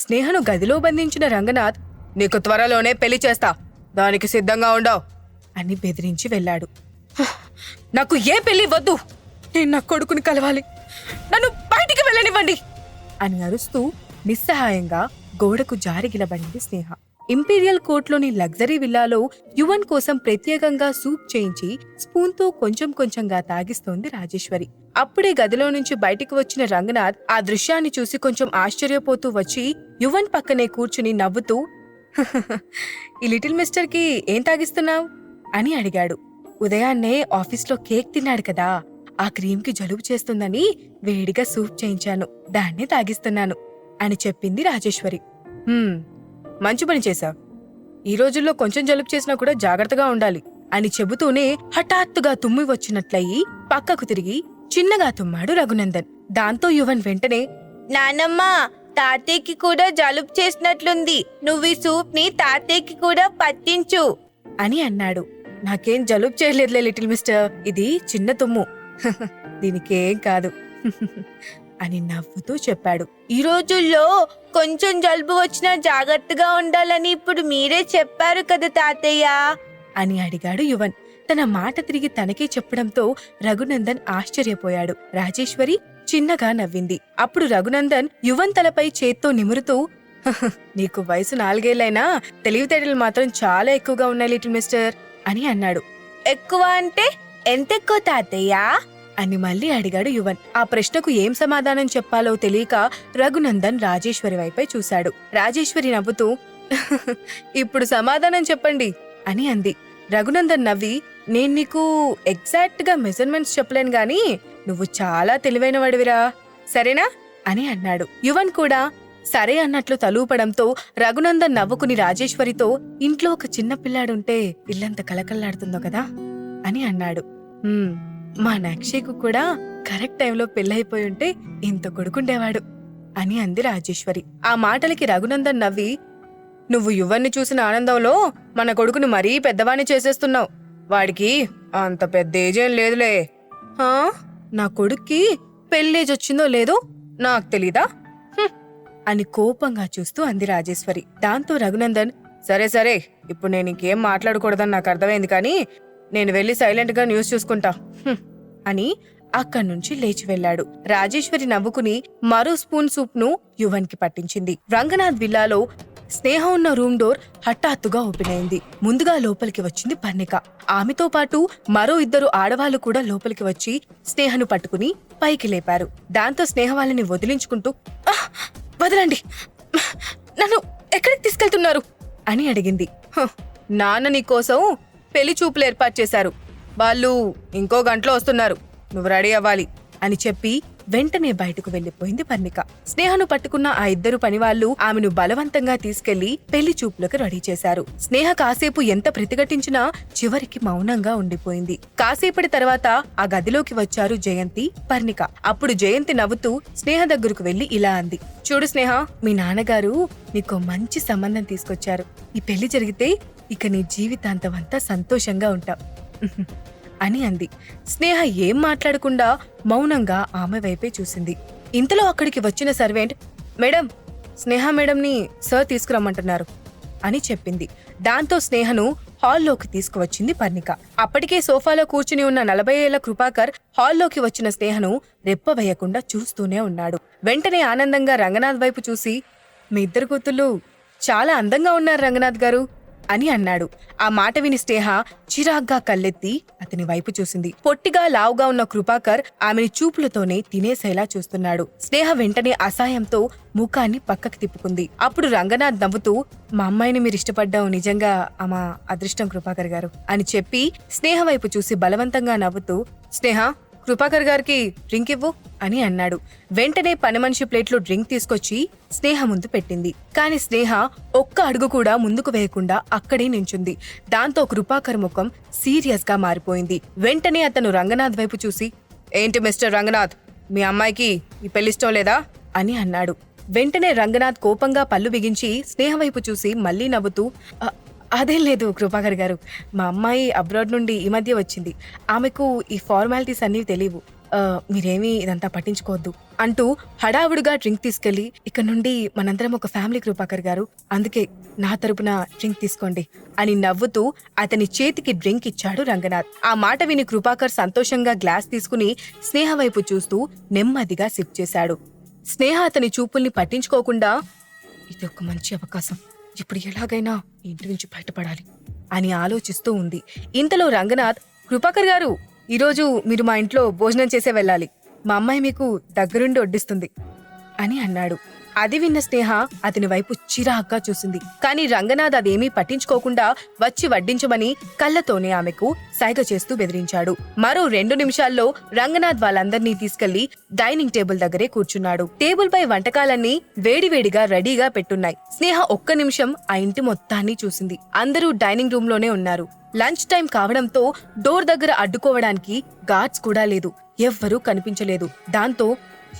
స్నేహను గదిలో బంధించిన రంగనాథ్, నీకు త్వరలోనే పెళ్లి చేస్తా, దానికి సిద్ధంగా ఉండవు అని బెదిరించి వెళ్ళాడు. నాకు ఏ పెళ్లి వద్దు, నేను నా కొడుకుని కలవాలి, నన్ను బయటికి వెళ్ళనివ్వండి అని అరుస్తూ నిస్సహాయంగా గోడకు జారిగిలబడింది స్నేహ. ఇంపీరియల్ కోర్ట్లోని లగ్జరీ విల్లాలో యువన్ కోసం ప్రత్యేకంగా సూప్ చేయించి స్పూన్తో కొంచెం కొంచెంగా తాగిస్తోంది రాజేశ్వరి. అప్పుడే గదిలో నుంచి బయటికి వచ్చిన రంగనాథ్ ఆ దృశ్యాన్ని చూసి కొంచెం ఆశ్చర్యపోతూ వచ్చి యువన్ పక్కనే కూర్చుని నవ్వుతూ, ఈ లిటిల్ మిస్టర్ కి ఏం తాగిస్తున్నావు అని అడిగాడు. ఉదయాన్నే ఆఫీస్లో కేక్ తిన్నాడు కదా, ఆ క్రీమ్కి జలుబు చేస్తుందని వేడిగా సూప్ చేయించాను, దాన్నే తాగిస్తున్నాను అని చెప్పింది రాజేశ్వరి. మంచి పని చేశావు, ఈ రోజుల్లో కొంచెం జలుబు చేసినా కూడా జాగ్రత్తగా ఉండాలి అని చెబుతూనే హఠాత్తుగా తుమ్మి వచ్చినట్లయి పక్కకు తిరిగి చిన్నగా తుమ్మాడు రఘునందన్. దాంతో యువన్ వెంటనే, నానమ్మా, తాతయ్యకి కూడా జలుబు చేసినట్లుంది, నువ్వు ఈ సూప్ ని తాతయ్యకి కూడా పట్టించు అని అన్నాడు. నాకేం జలుబు చేయలేదులే లిటిల్ మిస్టర్, ఇది చిన్న తుమ్ము, దీనికేం కాదు అని నవ్వుతూ చెప్పాడు. ఈ రోజుల్లో కొంచెం జలుబు వచ్చినా జాగ్రత్తగా ఉండాలని ఇప్పుడు మీరే చెప్పారు కదా తాతయ్య అని అడిగాడు యువన్. తన మాట తిరిగి తనకే చెప్పడంతో రఘునందన్ ఆశ్చర్యపోయాడు. రాజేశ్వరి చిన్నగా నవ్వింది. అప్పుడు రఘునందన్ యువన్ తలపై చేత్తో నిమురుతూ, నీకు వయసు 4 ఏళ్లైనా తెలివితేటలు మాత్రం చాలా ఎక్కువగా ఉన్నాయి లిటిల్ మిస్టర్ అని అన్నాడు. ఎక్కువ అంటే ఎంతెక్కువ తాతయ్య అని మళ్ళీ అడిగాడు యువన్. ఆ ప్రశ్నకు ఏం సమాధానం చెప్పాలో తెలియక రఘునందన్ రాజేశ్వరి వైపై చూశాడు. రాజేశ్వరి నవ్వుతూ, ఇప్పుడు సమాధానం చెప్పండి అని అంది. రఘునందన్ నవ్వి, నేను నీకు ఎగ్జాక్ట్ గా మెజర్మెంట్స్ చెప్పలేను గాని నువ్వు చాలా తెలివైన వాడివిరా, సరేనా అని అన్నాడు. యువన్ కూడా సరే అన్నట్లు తలూపడంతో రఘునందన్ నవ్వుకుని రాజేశ్వరితో, ఇంట్లో ఒక చిన్న పిల్లాడుంటే ఇల్లంత కలకల్లాడుతుందో కదా అని అన్నాడు. మా నక్షకు కూడా కరెక్ట్ టైంలో పెళ్ళైపోయి ఉంటే ఇంత కొడుకుండేవాడు అని అంది రాజేశ్వరి. ఆ మాటలకి రఘునందన్ నవ్వి, నువ్వు యువన్ని చూసిన ఆనందంలో మన కొడుకుని మరీ పెద్దవాణ్ణి చేసేస్తున్నావు, వాడికి అంత పెద్ద ఏజేం లేదులే. నా కొడుక్కి పెళ్ళేజ్ వచ్చిందో లేదో నాకు తెలీదా అని కోపంగా చూస్తూ అంది రాజేశ్వరి. దాంతో రఘునందన్, సరే సరే, ఇప్పుడు నేను ఇంకేం మాట్లాడకూడదని నాకు అర్థమైంది, కానీ నేను వెళ్లి సైలెంట్ గా న్యూస్ చూసుకుంటా అని అక్కడి నుంచి లేచి వెళ్లాడు. రాజేశ్వరి నవ్వుకుని మరో స్పూన్ సూప్ ను యువన్ కి పట్టించింది. రంగనాథ్ విల్లాలో స్నేహ ఉన్న రూమ్ డోర్ హఠాత్తుగా ఓపెన్ అయింది. ముందుగా లోపలికి వచ్చింది పర్ణిక. ఆమెతో పాటు మరో 2 ఆడవాళ్లు కూడా లోపలికి వచ్చి స్నేహను పట్టుకుని పైకి లేపారు. దాంతో స్నేహ వాళ్ళని వదిలించుకుంటూ, వదలండి, నన్ను ఎక్కడికి తీసుకెళ్తున్నారు అని అడిగింది. నాన్న నీకోసం పెళ్లి చూపులు ఏర్పాటు చేశారు, వాళ్ళు ఇంకో గంటలో వస్తున్నారు, నువ్వు రెడీ అవ్వాలి అని చెప్పి వెంటనే బయటకు వెళ్లిపోయింది పర్ణిక. స్నేహను పట్టుకున్న ఆ 2 పనివాళ్లు ఆమెను బలవంతంగా తీసుకెళ్లి పెళ్లి చూపులకు రెడీ చేశారు. స్నేహ కాసేపు ఎంత ప్రతిఘటించినా చివరికి మౌనంగా ఉండిపోయింది. కాసేపటి తర్వాత ఆ గదిలోకి వచ్చారు జయంతి, పర్ణిక. అప్పుడు జయంతి నవ్వుతూ స్నేహ దగ్గరకు వెళ్లి ఇలా అంది, చూడు స్నేహ, మీ నాన్నగారు నీకో మంచి సంబంధం తీసుకొచ్చారు. ఈ పెళ్లి జరిగితే ఇక నీ జీవితాంతమంతా సంతోషంగా ఉంటావు అని అంది. స్నేహ ఏం మాట్లాడకుండా మౌనంగా ఆమె వైపే చూసింది. ఇంతలో అక్కడికి వచ్చిన సర్వెంట్, మేడం, స్నేహ మేడంని సార్ తీసుకురమ్మంటున్నారు అని చెప్పింది. దాంతో స్నేహను హాల్లోకి తీసుకువచ్చింది పర్ణిక. అప్పటికే సోఫాలో కూర్చుని ఉన్న 40 ఏళ్ల కృపాకర్ హాల్లోకి వచ్చిన స్నేహను రెప్పవేయకుండా చూస్తూనే ఉన్నాడు. వెంటనే ఆనందంగా రంగనాథ్ వైపు చూసి, మీ 2 కూతుళ్ళు చాలా అందంగా ఉన్నారు రంగనాథ్ గారు అని అన్నాడు. ఆ మాట విని స్నేహ చిరాగ్గా కళ్ళెత్తి అతని వైపు చూసింది. పొట్టిగా లావుగా ఉన్న కృపాకర్ ఆమెని చూపులతోనే తినేసేలా చూస్తున్నాడు. స్నేహ వెంటనే అసహాయంతో ముఖాన్ని పక్కకి తిప్పుకుంది. అప్పుడు రంగనాథ్ నవ్వుతూ, మా అమ్మాయిని మీరు ఇష్టపడ్డావు, నిజంగా ఆమె అదృష్టం కృపాకర్ గారు అని చెప్పి స్నేహ వైపు చూసి బలవంతంగా నవ్వుతూ, స్నేహ, కృపాకర్ గారికి డ్రింక్ ఇవ్వు అని అన్నాడు. వెంటనే పని మనిషి ప్లేట్లో డ్రింక్ తీసుకొచ్చి స్నేహ ముందు పెట్టింది. కాని స్నేహ ఒక్క అడుగు కూడా ముందుకు వేయకుండా అక్కడే నించుంది. దాంతో కృపాకర్ ముఖం సీరియస్ గా మారిపోయింది. వెంటనే అతను రంగనాథ్ వైపు చూసి, ఏంటి మిస్టర్ రంగనాథ్, మీ అమ్మాయికి ఈ పెళ్లిష్టం లేదా అని అన్నాడు. వెంటనే రంగనాథ్ కోపంగా పళ్ళు బిగించి స్నేహ వైపు చూసి మళ్లీ నవ్వుతూ, అదేం లేదు కృపాకర్ గారు, మా అమ్మాయి అబ్రాడ్ నుండి ఈ మధ్య వచ్చింది, ఆమెకు ఈ ఫార్మాలిటీస్ అన్నీ తెలియవు, మీరేమీ ఇదంతా పట్టించుకోవద్దు అంటూ హడావుడిగా డ్రింక్ తీసుకెళ్లి, ఇక నుండి మనందరం ఒక ఫ్యామిలీ కృపాకర్ గారు, అందుకే నా తరపున డ్రింక్ తీసుకోండి అని నవ్వుతూ అతని చేతికి డ్రింక్ ఇచ్చాడు రంగనాథ్. ఆ మాట విని కృపాకర్ సంతోషంగా గ్లాస్ తీసుకుని స్నేహ వైపు చూస్తూ నెమ్మదిగా సిప్ చేశాడు. స్నేహ అతని చూపుల్ని పట్టించుకోకుండా, ఇది ఒక మంచి అవకాశం, ఇప్పుడు ఎలాగైనా ఇంటి నుంచి బయటపడాలి అని ఆలోచిస్తూ ఉంది. ఇంతలో రంగనాథ్, కృపాకర్ గారు, ఈరోజు మీరు మా ఇంట్లో భోజనం చేసే వెళ్ళాలి, మా అమ్మాయి మీకు దగ్గరుండి వడ్డిస్తుంది అని అన్నాడు. అది విన్న స్నేహ అతని వైపు చిరాగ్గా చూసింది. కాని రంగనాథ్ అదేమీ పట్టించుకోకుండా వచ్చి వడ్డించమని కళ్ళతోనే ఆమెకు సైగ చేస్తూ బెదిరించాడు. మరో 2 నిమిషాల్లో రంగనాథ్ వాళ్ళందర్నీ తీసుకెళ్లి డైనింగ్ టేబుల్ దగ్గరే కూర్చున్నాడు. టేబుల్ పై వంటకాలన్నీ వేడివేడిగా రెడీగా పెట్టున్నాయి. స్నేహ ఒక్క నిమిషం ఆ ఇంటి మొత్తాన్ని చూసింది. అందరూ డైనింగ్ రూమ్ లోనే ఉన్నారు. లంచ్ టైం కావడంతో డోర్ దగ్గర అడ్డుకోవడానికి గార్డ్స్ కూడా లేదు. ఎవ్వరూ కనిపించలేదు. దాంతో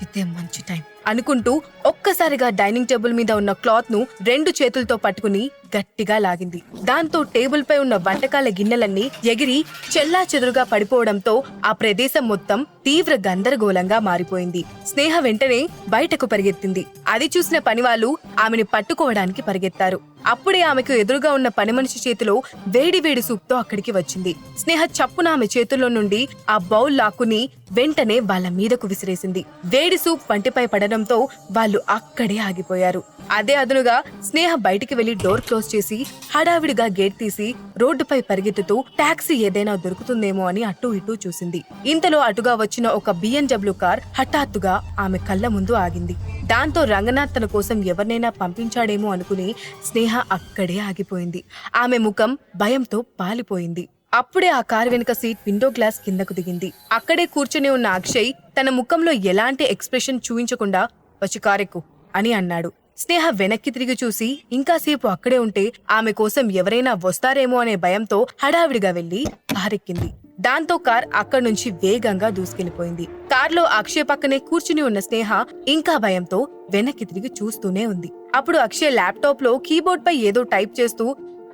ఇదే మంచి టైం అనుకుంటూ ఒక్కసారిగా డైనింగ్ టేబుల్ మీద ఉన్న క్లాత్ ను 2 చేతులతో పట్టుకుని గట్టిగా లాగింది. దాంతో టేబుల్ పై ఉన్న వంటకాల గిన్నెలన్నీ ఎగిరి చెల్లా చెదురుగా పడిపోవడంతో ఆ ప్రదేశం మొత్తం తీవ్ర గందరగోళంగా మారిపోయింది. స్నేహ వెంటనే బయటకు పరిగెత్తింది. అది చూసిన పనివాళ్లు ఆమెని పట్టుకోవడానికి పరిగెత్తారు. అప్పుడే ఆమెకు ఎదురుగా ఉన్న పని మనిషి చేతిలో వేడివేడి సూప్తో అక్కడికి వచ్చింది. స్నేహ చప్పున ఆమె చేతుల్లో నుండి ఆ బౌల్ లాక్కుని వెంటనే వాళ్ళ మీదకు విసిరేసింది. వేడి సూప్ వంటిపై పడడంతో వాళ్ళు అక్కడే ఆగిపోయారు. అదే అదునుగా స్నేహ బయటికి వెళ్లి డోర్ క్లోజ్ చేసి హడావిడిగా గేట్ తీసి రోడ్డుపై పరిగెత్తుతూ టాక్సీ ఏదైనా దొరుకుతుందేమో అని అటూ ఇటూ చూసింది. ఇంతలో అటుగా వచ్చిన ఒక BMW కార్ హఠాత్తుగా ఆమె కళ్ళ ముందు ఆగింది. దాంతో రంగనాథ్ తన కోసం ఎవరినైనా పంపించాడేమో అనుకుని స్నేహ అక్కడే ఆగిపోయింది. ఆమె ముఖం భయంతో పాలిపోయింది. అప్పుడే ఆ కారు వెనుక సీట్ విండో గ్లాస్ కిందకు దిగింది. అక్కడే కూర్చుని ఉన్న అక్షయ్ తన ముఖంలో ఎలాంటి ఎక్స్ప్రెషన్ చూయించకుండా వచ్చి కారెక్కు అని అన్నాడు. స్నేహ వెనక్కి తిరిగి చూసి ఇంకాసేపు అక్కడే ఉంటే ఆమె కోసం ఎవరైనా వస్తారేమో అనే భయంతో హడావిడిగా వెళ్లి కారెక్కింది. దాంతో కార్ అక్కడి నుంచి వేగంగా దూసుకెళ్లిపోయింది. కార్లో అక్షయ్ పక్కనే కూర్చుని ఉన్న స్నేహ ఇంకా భయంతో వెనక్కి తిరిగి చూస్తూనే ఉంది. అప్పుడు అక్షయ్ ల్యాప్టాప్ లో కీబోర్డ్ పై ఏదో టైప్ చేస్తూ,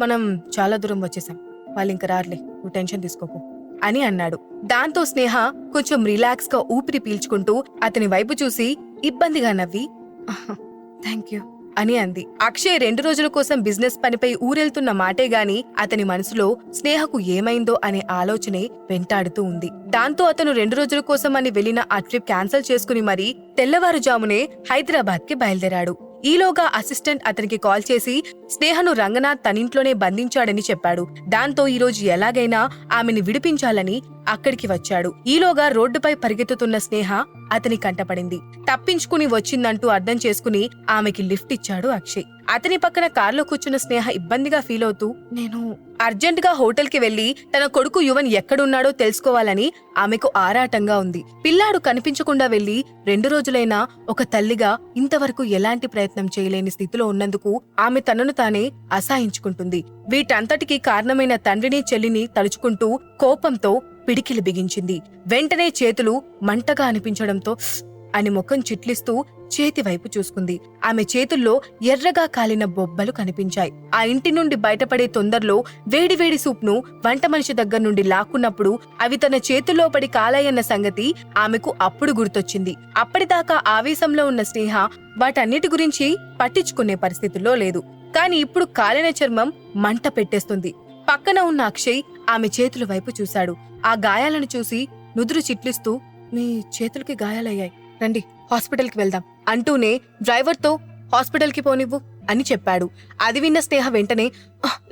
మనం చాలా దూరం వచ్చేసాం, వాళ్ళు ఇంక రారులే, నువ్వు టెన్షన్ తీసుకోకు అని అన్నాడు. దాంతో స్నేహ కొంచెం రిలాక్స్ గా ఊపిరి పీల్చుకుంటూ అతని వైపు చూసి ఇబ్బందిగా నవ్వి థ్యాంక్ యూ అని అంది. అక్షయ్ 2 రోజుల కోసం బిజినెస్ పనిపై ఊరెళ్తున్న మాటే గాని అతని మనసులో స్నేహకు ఏమైందో అనే ఆలోచనే వెంటాడుతూ ఉంది. దాంతో అతను 2 రోజుల కోసం అని వెళ్లిన ఆ ట్రిప్ క్యాన్సిల్ చేసుకుని మరీ తెల్లవారుజామునే హైదరాబాద్ కి బయలుదేరాడు. ఈలోగా అసిస్టెంట్ అతనికి కాల్ చేసి స్నేహను రంగనాథ్ తనింట్లోనే బంధించాడని చెప్పాడు. దాంతో ఈరోజు ఎలాగైనా ఆమెని విడిపించాలని అక్కడికి వచ్చాడు. ఈలోగా రోడ్డుపై పరిగెత్తుతున్న స్నేహ అతని కంటపడింది. తప్పించుకుని వచ్చిందంటూ అర్థం చేసుకుని ఆమెకి లిఫ్ట్ ఇచ్చాడు అక్షయ్. అతని పక్కన కారులో కూర్చున్న స్నేహ ఇబ్బందిగా ఫీల్ అవుతూ, నేను అర్జెంట్ గా హోటల్ కి వెళ్లి తన కొడుకు యువన్ ఎక్కడున్నాడో తెలుసుకోవాలని ఆమెకు ఆరాటంగా ఉంది. పిల్లాడు కనిపించకుండా వెళ్లి 2 రోజులైనా ఒక తల్లిగా ఇంతవరకు ఎలాంటి ప్రయత్నం చేయలేని స్థితిలో ఉన్నందుకు ఆమె తనను తానే అసహించుకుంటుంది. వీటంతటికీ కారణమైన తండ్రిని చెల్లిని తలుచుకుంటూ కోపంతో పిడికిలి బిగించింది. వెంటనే చేతులు మంటగా అనిపించడంతో అని ముఖం చిట్లిస్తూ చేతి వైపు చూసుకుంది. ఆమె చేతుల్లో ఎర్రగా కాలిన బొబ్బలు కనిపించాయి. ఆ ఇంటి నుండి బయటపడే తొందరలో వేడివేడి సూప్ను వంట మనిషి దగ్గర నుండి లాక్కున్నప్పుడు అవి తన చేతుల్లో పడి కాలాయన్న సంగతి ఆమెకు అప్పుడు గుర్తొచ్చింది. అప్పటిదాకా ఆవేశంలో ఉన్న స్నేహ వాటన్నిటి గురించి పట్టించుకునే పరిస్థితుల్లో లేదు. కాని ఇప్పుడు కాలిన చర్మం మంట పెట్టేస్తుంది. పక్కన ఉన్న అక్షయ్ ఆమె చేతుల వైపు చూశాడు. ఆ గాయాలను చూసి నుదురు చిట్లిస్తూ, మీ చేతులకి గాయాలయ్యాయి, రండి హాస్పిటల్కి వెళ్దాం అంటూనే డ్రైవర్తో హాస్పిటల్కి పోనివ్వు అని చెప్పాడు. అది విన్న స్నేహ వెంటనే,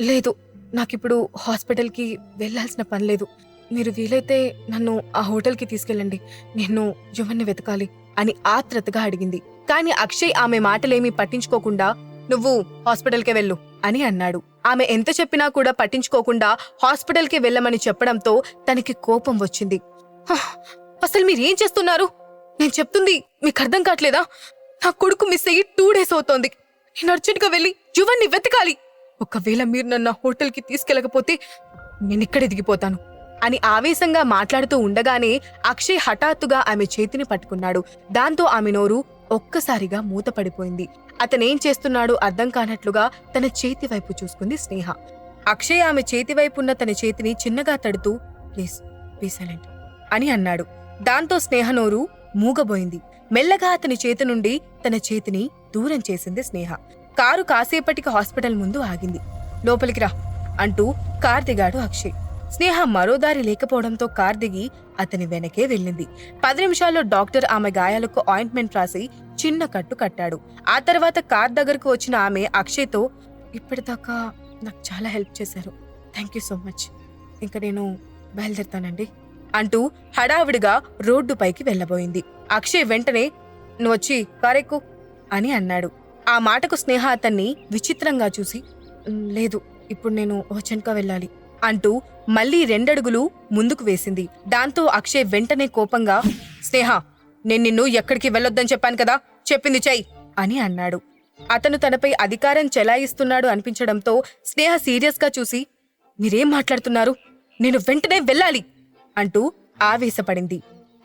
లేదు, నాకిప్పుడు హాస్పిటల్కి వెళ్లాల్సిన పని లేదు, మీరు వీలైతే నన్ను ఆ హోటల్కి తీసుకెళ్ళండి, నేను యువన్ని వెతకాలి అని ఆత్రతగా అడిగింది. కాని అక్షయ్ ఆమె మాటలేమీ పట్టించుకోకుండా, నువ్వు హాస్పిటల్కే వెళ్ళు అని అన్నాడు. ఆమె ఎంత చెప్పినా కూడా పట్టించుకోకుండా హాస్పిటల్కి వెళ్ళమని చెప్పడంతో తనకి కోపం వచ్చింది. అసలు మీరేం చేస్తున్నారు? నేను చెప్తుంది మీకు అర్థం కావట్లేదా? నా కొడుకు మిస్ అయ్యి 2 డేస్ అవుతోంది. నేను అర్జెంట్గా వెళ్ళి యువన్ని వెతకాలి. ఒకవేళ మీరు నన్ను హోటల్కి తీసుకెళ్లకపోతే నేను ఇక్కడే దిగిపోతాను అని ఆవేశంగా మాట్లాడుతూ ఉండగానే అక్షయ్ హఠాత్తుగా ఆమె చేతిని పట్టుకున్నాడు. దాంతో ఆమె నోరు ఒక్కసారిగా మూతపడిపోయింది. అతనేం చేస్తున్నాడో అర్థం కానట్లుగా తన చేతి వైపు చూసుకుంది స్నేహ. అక్షయ్ ఆమె చేతి వైపున్న తన చేతిని చిన్నగా తడుతూ, ప్లీజ్ బీ సైలెంట్ అని అన్నాడు. దాంతో స్నేహ నోరు మూగబోయింది. మెల్లగా అతని చేతి నుండి తన చేతిని దూరం చేసింది స్నేహ. కారు కాసేపటికి హాస్పిటల్ ముందు ఆగింది. లోపలికి రా అంటూ కార్ దిగాడు అక్షయ్. స్నేహ మరో దారి లేకపోవడంతో కార్ దిగి అతని వెనకే వెళ్ళింది. 10 నిమిషాల్లో డాక్టర్ ఆమె గాయాలకు ఆయింట్మెంట్ రాసి చిన్న కట్టు కట్టాడు. ఆ తర్వాత కార్ దగ్గరకు వచ్చిన ఆమె అక్షయ్తో, ఇప్పటిదాకా నాకు చాలా హెల్ప్ చేశారు, థ్యాంక్ యూ సో మచ్, ఇంకా నేను బయలుదేరుతానండి అంటూ హడావిడిగా రోడ్డుపైకి వెళ్ళబోయింది. అక్షయ్ వెంటనే, నువ్వు వచ్చి కారెక్కు అని అన్నాడు. ఆ మాటకు స్నేహ అతన్ని విచిత్రంగా చూసి, లేదు, ఇప్పుడు నేను ఓచెన్కా వెళ్ళాలి అంటూ మళ్లీ 2 అడుగులు ముందుకు వేసింది. దాంతో అక్షయ్ వెంటనే కోపంగా, స్నేహ, నేను నిన్ను ఎక్కడికి వెళ్ళొద్దని చెప్పాను కదా, చెప్పింది చెయ్యి అని అన్నాడు. అతను తనపై అధికారం చెలాయిస్తున్నాడు అనిపించడంతో స్నేహ సీరియస్ గా చూసి, మీరేం మాట్లాడుతున్నారు, నేను వెంటనే వెళ్ళాలి అంటూ ఆవేశపడింది.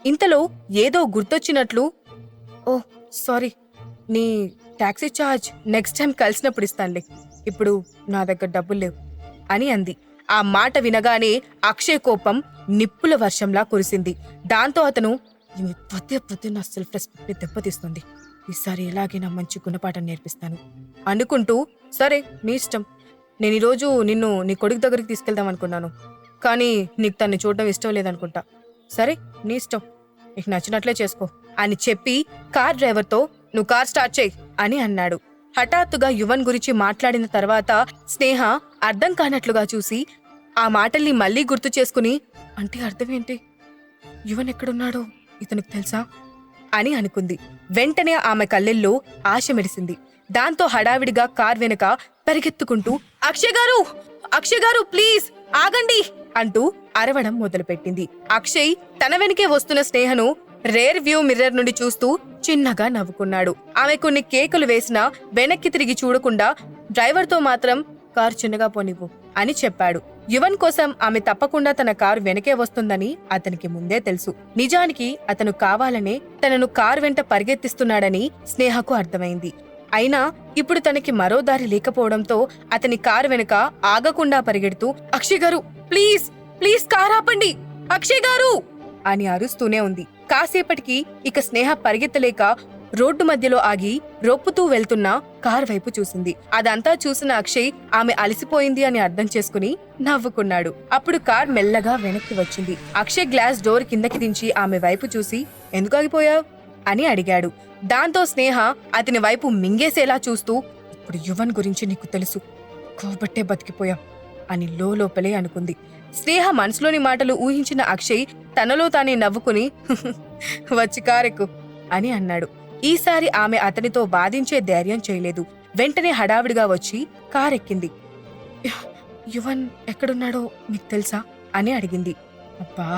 ఇంతలో ఏదో గుర్తొచ్చినట్లు, ఓ సారీ, నీ టాక్సీ ఛార్జ్ నెక్స్ట్ టైం కలిసినప్పుడు ఇస్తానులే, ఇప్పుడు నా దగ్గర డబ్బులు లేవు అని అంది. ఆ మాట వినగానే అక్షయ్ కోపం నిప్పుల వర్షంలా కురిసింది. దాంతో అతను, ప్రతి నా సెల్ఫ్ రెస్పెక్ట్ ని దెబ్బతీస్తుంది, ఈసారి ఎలాగైనా మంచి గుణపాఠం నేర్పిస్తాను అనుకుంటూ, సరే నీ ఇష్టం, నేను ఈరోజు నిన్ను నీ కొడుకు దగ్గరికి తీసుకెళ్దాం అనుకున్నాను, కానీ నీకు తన్ని చూడడం ఇష్టం లేదనుకుంటా, సరే నీ ఇష్టం, నీకు నచ్చినట్లే చేసుకో అని చెప్పి కార్ డ్రైవర్తో, నువ్వు కార్ స్టార్ట్ చేయి అని అన్నాడు. హఠాత్తుగా యువన్ గురించి మాట్లాడిన తర్వాత స్నేహ అర్థం కానట్లుగా చూసి ఆ మాటల్ని మళ్లీ గుర్తు చేసుకుని, అంటే అర్థమేంటి, యువన్ ఎక్కడున్నాడో ఇతనికి తెలుసా అని అనుకుంది. వెంటనే ఆమె కళ్ళెల్లో ఆశ మెరిసింది. దాంతో హడావిడిగా కార్ వెనుక పరిగెత్తుకుంటూ, అక్షయ్ గారు ప్లీజ్ ఆగండి అంటూ అరవడం మొదలుపెట్టింది. అక్షయ్ తన వెనకే వస్తున్న స్నేహను రేర్ వ్యూ మిర్రర్ నుండి చూస్తూ చిన్నగా నవ్వుకున్నాడు. ఆమె కొన్ని కేకలు వేసినా వెనక్కి తిరిగి చూడకుండా డ్రైవర్తో మాత్రం, కారు చిన్నగా పోనివ్వు అని చెప్పాడు. యువన్ కోసం ఆమె తప్పకుండా తన కారు వెనకే వస్తుందని అతనికి ముందే తెలుసు. నిజానికి అతను కావాలనే తనను కారు వెంట పరిగెత్తిస్తున్నాడని స్నేహకు అర్థమైంది. అయినా ఇప్పుడు తనకి మరో దారి లేకపోవడంతో అతని కారు వెనుక ఆగకుండా పరిగెడుతూ, అక్షయ్ గారు ప్లీజ్ ప్లీజ్ కారు ఆపండి, అక్షయ్ గారు అని అరుస్తూనే ఉంది. కాసేపటికి ఇక స్నేహ పరిగెత్తలేక రోడ్డు మధ్యలో ఆగి రొప్పుతూ వెళ్తున్న కార్ వైపు చూసింది. అదంతా చూసిన అక్షయ్ ఆమె అలసిపోయింది అని అర్థం చేసుకుని నవ్వుకున్నాడు. అప్పుడు కార్ మెల్లగా వెనక్కి వచ్చింది. అక్షయ్ గ్లాస్ డోర్ కిందకి దించి ఆమె వైపు చూసి, ఎందుకు ఆగిపోయావ్ అని అడిగాడు. దాంతో స్నేహ అతని వైపు మింగేసేలా చూస్తూ, ఇప్పుడు యువన్ గురించి నీకు తెలుసు కాబట్టే బతికిపోయాం అని లోపలే అనుకుంది. స్నేహ మనసులోని మాటలు ఊహించిన అక్షయ్ తనలో తానే నవ్వుకుని, వచ్చి కారెక్కు అని అన్నాడు. ఈసారి ఆమె అతనితో వాదించే ధైర్యం చేయలేదు. వెంటనే హడావిడిగా వచ్చి కారెక్కింది. యువన్ ఎక్కడున్నాడో మీకు తెలుసా అని అడిగింది. అబ్బా,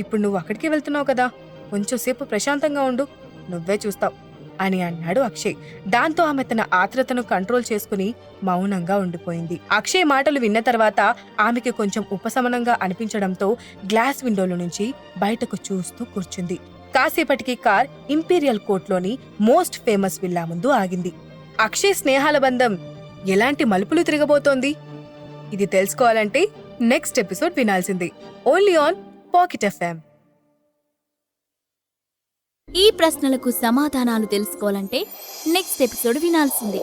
ఇప్పుడు నువ్వు అక్కడికి వెళ్తున్నావు కదా, కొంచెంసేపు ప్రశాంతంగా ఉండు, నువ్వే చూస్తావు అని అన్నాడు అక్షయ్. దాంతో ఆమె తన ఆత్రతను కంట్రోల్ చేసుకుని మౌనంగా ఉండిపోయింది. అక్షయ్ మాటలు విన్న తర్వాత ఆమెకి కొంచెం ఉపశమనంగా అనిపించడంతో గ్లాస్ విండోలో నుంచి బయటకు చూస్తూ కూర్చుంది. కాసేపటికి కార్ ఇంపీరియల్ కోర్ట్లోని మోస్ట్ ఫేమస్ విల్లా ముందు ఆగింది. అక్షయ్ స్నేహాల బంధం ఎలాంటి మలుపులు తిరగబోతోంది? ఇది తెలుసుకోవాలంటే నెక్స్ట్ ఎపిసోడ్ వినాల్సిందే. Only on pocket FM. ఈ ప్రశ్నలకు సమాధానాలు తెలుసుకోవాలంటే నెక్స్ట్ ఎపిసోడ్ వినాల్సిందే.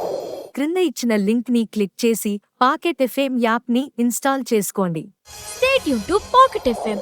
క్రింద ఇచ్చిన లింక్ ని క్లిక్ చేసి పాకెట్ FM యాప్ ని ఇన్స్టాల్ చేసుకోండి. Stay tune to pocket FM.